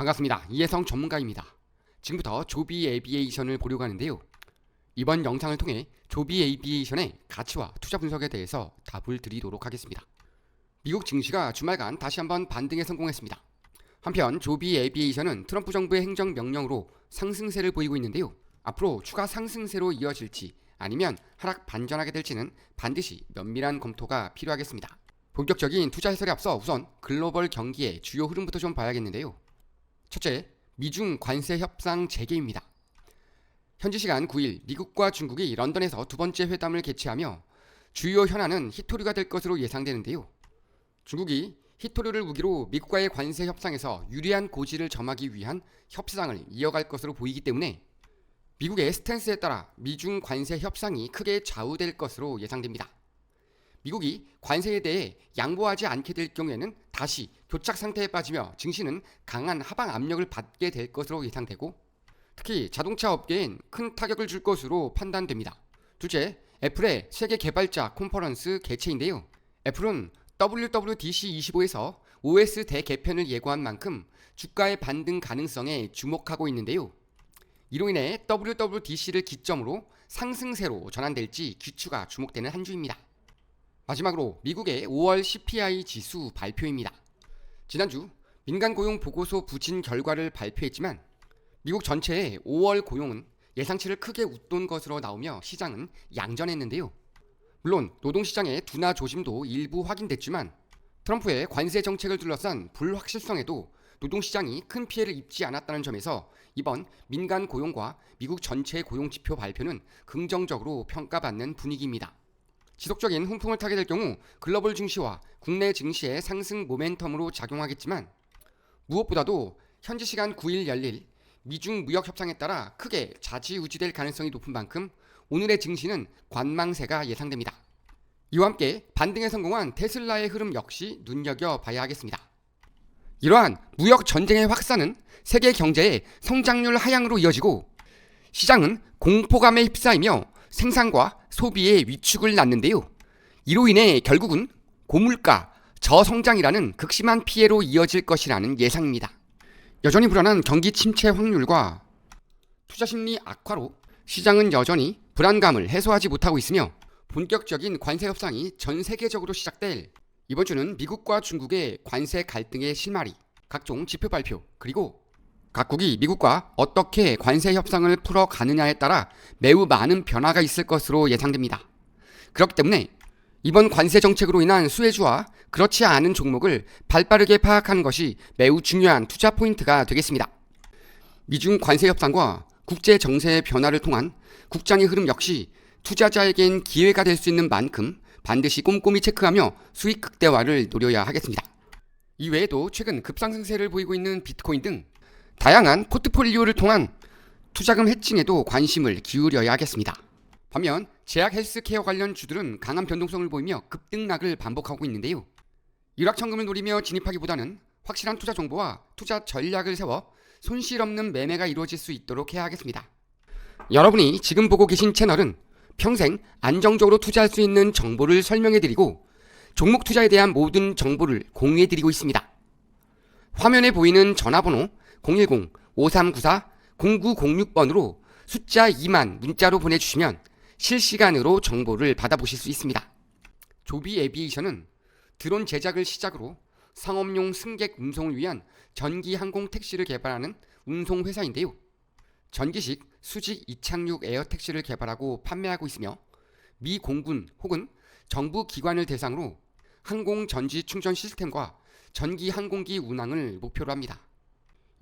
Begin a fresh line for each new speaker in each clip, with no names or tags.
반갑습니다. 이혜성 전문가입니다. 지금부터 조비 에비에이션을 보려고 하는데요. 이번 영상을 통해 조비 에비에이션의 가치와 투자 분석에 대해서 답을 드리도록 하겠습니다. 미국 증시가 주말간 다시 한번 반등에 성공했습니다. 한편 조비 에비에이션은 트럼프 정부의 행정명령으로 상승세를 보이고 있는데요. 앞으로 추가 상승세로 이어질지 아니면 하락 반전하게 될지는 반드시 면밀한 검토가 필요하겠습니다. 본격적인 투자 해설에 앞서 우선 글로벌 경기의 주요 흐름부터 좀 봐야겠는데요. 첫째, 미중 관세 협상 재개입니다. 현지 시간 9일 미국과 중국이 런던에서 두 번째 회담을 개최하며 주요 현안은 히토류가 될 것으로 예상되는데요. 중국이 히토류를 무기로 미국과의 관세 협상에서 유리한 고지를 점하기 위한 협상을 이어갈 것으로 보이기 때문에 미국의 스탠스에 따라 미중 관세 협상이 크게 좌우될 것으로 예상됩니다. 미국이 관세에 대해 양보하지 않게 될 경우에는 다시 교착 상태에 빠지며 증시는 강한 하방 압력을 받게 될 것으로 예상되고, 특히 자동차 업계엔 큰 타격을 줄 것으로 판단됩니다. 둘째, 애플의 세계 개발자 컨퍼런스 개최인데요. 애플은 WWDC25에서 OS 대개편을 예고한 만큼 주가의 반등 가능성에 주목하고 있는데요. 이로 인해 WWDC를 기점으로 상승세로 전환될지 귀추가 주목되는 한 주입니다. 마지막으로 미국의 5월 CPI 지수 발표입니다. 지난주 민간 고용 보고서 부진 결과를 발표했지만 미국 전체의 5월 고용은 예상치를 크게 웃돈 것으로 나오며 시장은 양전했는데요. 물론 노동시장의 둔화 조짐도 일부 확인됐지만 트럼프의 관세 정책을 둘러싼 불확실성에도 노동시장이 큰 피해를 입지 않았다는 점에서 이번 민간 고용과 미국 전체 고용 지표 발표는 긍정적으로 평가받는 분위기입니다. 지속적인 훈풍을 타게 될 경우 글로벌 증시와 국내 증시의 상승 모멘텀으로 작용하겠지만 무엇보다도 현지 시간 9일 열릴 미중 무역 협상에 따라 크게 좌지우지될 가능성이 높은 만큼 오늘의 증시는 관망세가 예상됩니다. 이와 함께 반등에 성공한 테슬라의 흐름 역시 눈여겨봐야 하겠습니다. 이러한 무역 전쟁의 확산은 세계 경제의 성장률 하향으로 이어지고 시장은 공포감에 휩싸이며 생산과 소비에 위축을 낳는데요. 이로 인해 결국은 고물가, 저성장이라는 극심한 피해로 이어질 것이라는 예상입니다. 여전히 불안한 경기 침체 확률과 투자 심리 악화로 시장은 여전히 불안감을 해소하지 못하고 있으며 본격적인 관세 협상이 전 세계적으로 시작될 이번 주는 미국과 중국의 관세 갈등의 실마리, 각종 지표 발표, 그리고 각국이 미국과 어떻게 관세 협상을 풀어가느냐에 따라 매우 많은 변화가 있을 것으로 예상됩니다. 그렇기 때문에 이번 관세 정책으로 인한 수혜주와 그렇지 않은 종목을 발빠르게 파악하는 것이 매우 중요한 투자 포인트가 되겠습니다. 미중 관세 협상과 국제 정세의 변화를 통한 국장의 흐름 역시 투자자에겐 기회가 될 수 있는 만큼 반드시 꼼꼼히 체크하며 수익 극대화를 노려야 하겠습니다. 이외에도 최근 급상승세를 보이고 있는 비트코인 등 다양한 포트폴리오를 통한 투자금 해칭에도 관심을 기울여야 하겠습니다. 반면 제약 헬스케어 관련 주들은 강한 변동성을 보이며 급등락을 반복하고 있는데요. 일확천금을 노리며 진입하기보다는 확실한 투자 정보와 투자 전략을 세워 손실 없는 매매가 이루어질 수 있도록 해야 하겠습니다. 여러분이 지금 보고 계신 채널은 평생 안정적으로 투자할 수 있는 정보를 설명해드리고 종목 투자에 대한 모든 정보를 공유해드리고 있습니다. 화면에 보이는 전화번호 010-5394-0906번으로 숫자 2만 문자로 보내주시면 실시간으로 정보를 받아보실 수 있습니다. 조비 에비에이션은 드론 제작을 시작으로 상업용 승객 운송을 위한 전기 항공 택시를 개발하는 운송 회사인데요. 전기식 수직 이착륙 에어 택시를 개발하고 판매하고 있으며 미 공군 혹은 정부 기관을 대상으로 항공 전지 충전 시스템과 전기 항공기 운항을 목표로 합니다.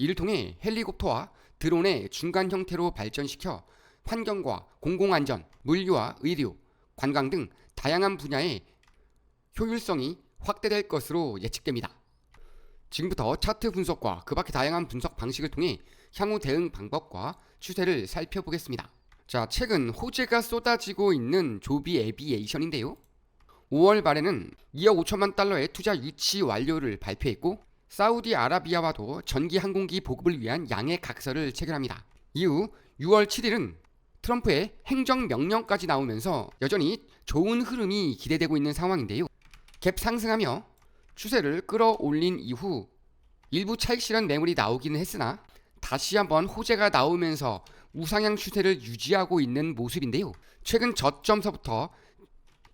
이를 통해 헬리콥터와 드론의 중간 형태로 발전시켜 환경과 공공안전, 물류와 의료, 관광 등 다양한 분야의 효율성이 확대될 것으로 예측됩니다. 지금부터 차트 분석과 그 밖의 다양한 분석 방식을 통해 향후 대응 방법과 추세를 살펴보겠습니다. 자, 최근 호재가 쏟아지고 있는 조비 에비에이션인데요. 5월 말에는 2억 5천만 달러의 투자 유치 완료를 발표했고 사우디아라비아와도 전기 항공기 보급을 위한 양해 각서를 체결합니다. 이후 6월 7일은 트럼프의 행정명령까지 나오면서 여전히 좋은 흐름이 기대되고 있는 상황인데요. 갭 상승하며 추세를 끌어올린 이후 일부 차익 실현 매물이 나오기는 했으나 다시 한번 호재가 나오면서 우상향 추세를 유지하고 있는 모습인데요. 최근 저점서부터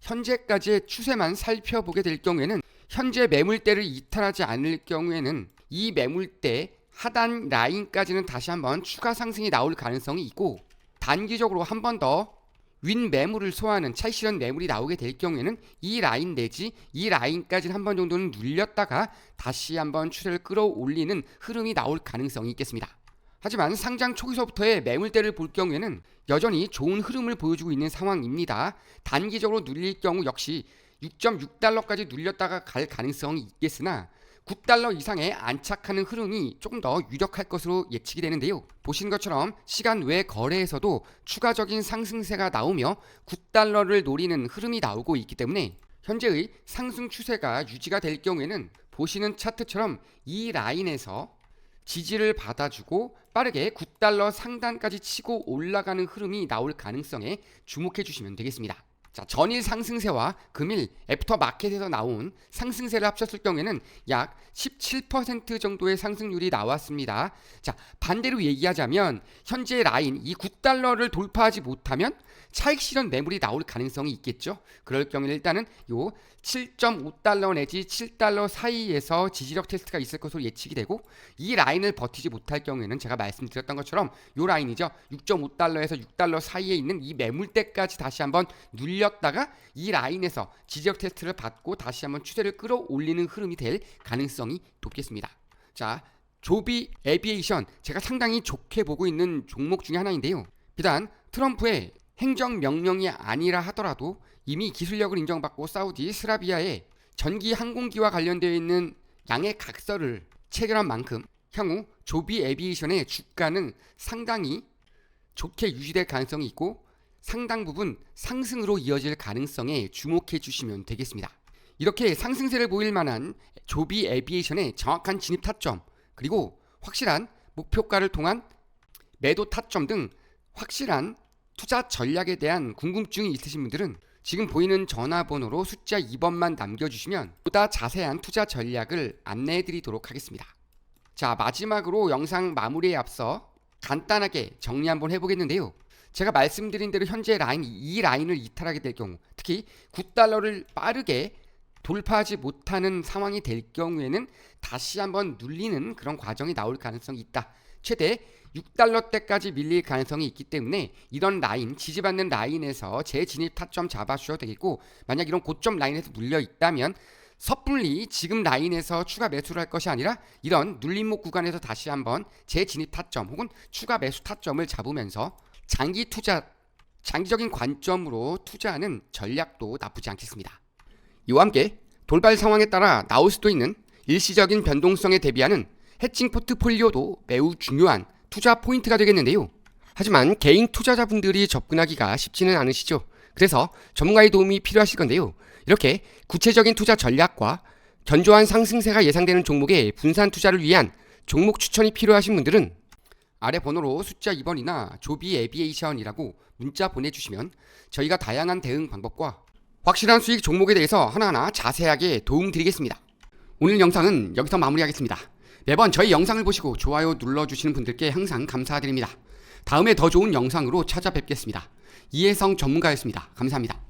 현재까지의 추세만 살펴보게 될 경우에는 현재 매물대를 이탈하지 않을 경우에는 이 매물대 하단 라인까지는 다시 한번 추가 상승이 나올 가능성이 있고, 단기적으로 한 번 더 윈 매물을 소화하는 차익 실현 매물이 나오게 될 경우에는 이 라인 내지 이 라인까지는 한 번 정도는 눌렸다가 다시 한번 추세를 끌어올리는 흐름이 나올 가능성이 있겠습니다. 하지만 상장 초기서부터의 매물대를 볼 경우에는 여전히 좋은 흐름을 보여주고 있는 상황입니다. 단기적으로 눌릴 경우 역시 6.6달러까지 눌렸다가 갈 가능성이 있겠으나 9달러 이상에 안착하는 흐름이 조금 더 유력할 것으로 예측이 되는데요. 보시는 것처럼 시간 외 거래에서도 추가적인 상승세가 나오며 9달러를 노리는 흐름이 나오고 있기 때문에 현재의 상승 추세가 유지가 될 경우에는 보시는 차트처럼 이 라인에서 지지를 받아주고 빠르게 9달러 상단까지 치고 올라가는 흐름이 나올 가능성에 주목해 주시면 되겠습니다. 자, 전일 상승세와 금일 애프터 마켓에서 나온 상승세를 합쳤을 경우에는 약 17% 정도의 상승률이 나왔습니다. 자, 반대로 얘기하자면 현재 라인 이 9달러를 돌파하지 못하면 차익 실현 매물이 나올 가능성이 있겠죠. 그럴 경우에 일단은 요 7.5달러 내지 7달러 사이에서 지지력 테스트가 있을 것으로 예측이 되고, 이 라인을 버티지 못할 경우에는 제가 말씀드렸던 것처럼 요 라인이죠. 6.5달러에서 6달러 사이에 있는 이 매물대까지 다시 한번 눌렸다가 이 라인에서 지지력 테스트를 받고 다시 한번 추세를 끌어올리는 흐름이 될 가능성이 높겠습니다. 자, 조비 에비에이션, 제가 상당히 좋게 보고 있는 종목 중에 하나인데요. 비단 트럼프의 행정명령이 아니라 하더라도 이미 기술력을 인정받고 사우디 스라비아의 전기 항공기와 관련되어 있는 양의 각서를 체결한 만큼 향후 조비 에비에이션의 주가는 상당히 좋게 유지될 가능성이 있고 상당 부분 상승으로 이어질 가능성에 주목해 주시면 되겠습니다. 이렇게 상승세를 보일 만한 조비 에비에이션의 정확한 진입 타점, 그리고 확실한 목표가를 통한 매도 타점 등 확실한 투자 전략에 대한 궁금증이 있으신 분들은 지금 보이는 전화번호로 숫자 2번만 남겨주시면 보다 자세한 투자 전략을 안내해 드리도록 하겠습니다. 자, 마지막으로 영상 마무리에 앞서 간단하게 정리 한번 해보겠는데요. 제가 말씀드린 대로 현재 라인, 이 라인을 이탈하게 될 경우, 특히 9달러를 빠르게 돌파하지 못하는 상황이 될 경우에는 다시 한번 눌리는 그런 과정이 나올 가능성이 있다. 최대 6달러대까지 밀릴 가능성이 있기 때문에 이런 라인, 지지받는 라인에서 재진입 타점 잡아주셔도 되겠고, 만약 이런 고점 라인에서 눌려 있다면 섣불리 지금 라인에서 추가 매수를 할 것이 아니라 이런 눌림목 구간에서 다시 한번 재진입 타점 혹은 추가 매수 타점을 잡으면서 장기 투자, 장기적인 관점으로 투자하는 전략도 나쁘지 않겠습니다. 이와 함께 돌발 상황에 따라 나올 수도 있는 일시적인 변동성에 대비하는 해칭 포트폴리오도 매우 중요한 투자 포인트가 되겠는데요. 하지만 개인 투자자분들이 접근하기가 쉽지는 않으시죠. 그래서 전문가의 도움이 필요하실 건데요. 이렇게 구체적인 투자 전략과 견조한 상승세가 예상되는 종목의 분산 투자를 위한 종목 추천이 필요하신 분들은 아래 번호로 숫자 2번이나 조비 에비에이션이라고 문자 보내주시면 저희가 다양한 대응 방법과 확실한 수익 종목에 대해서 하나하나 자세하게 도움드리겠습니다. 오늘 영상은 여기서 마무리하겠습니다. 매번 저희 영상을 보시고 좋아요 눌러주시는 분들께 항상 감사드립니다. 다음에 더 좋은 영상으로 찾아뵙겠습니다. 이혜성 전문가였습니다. 감사합니다.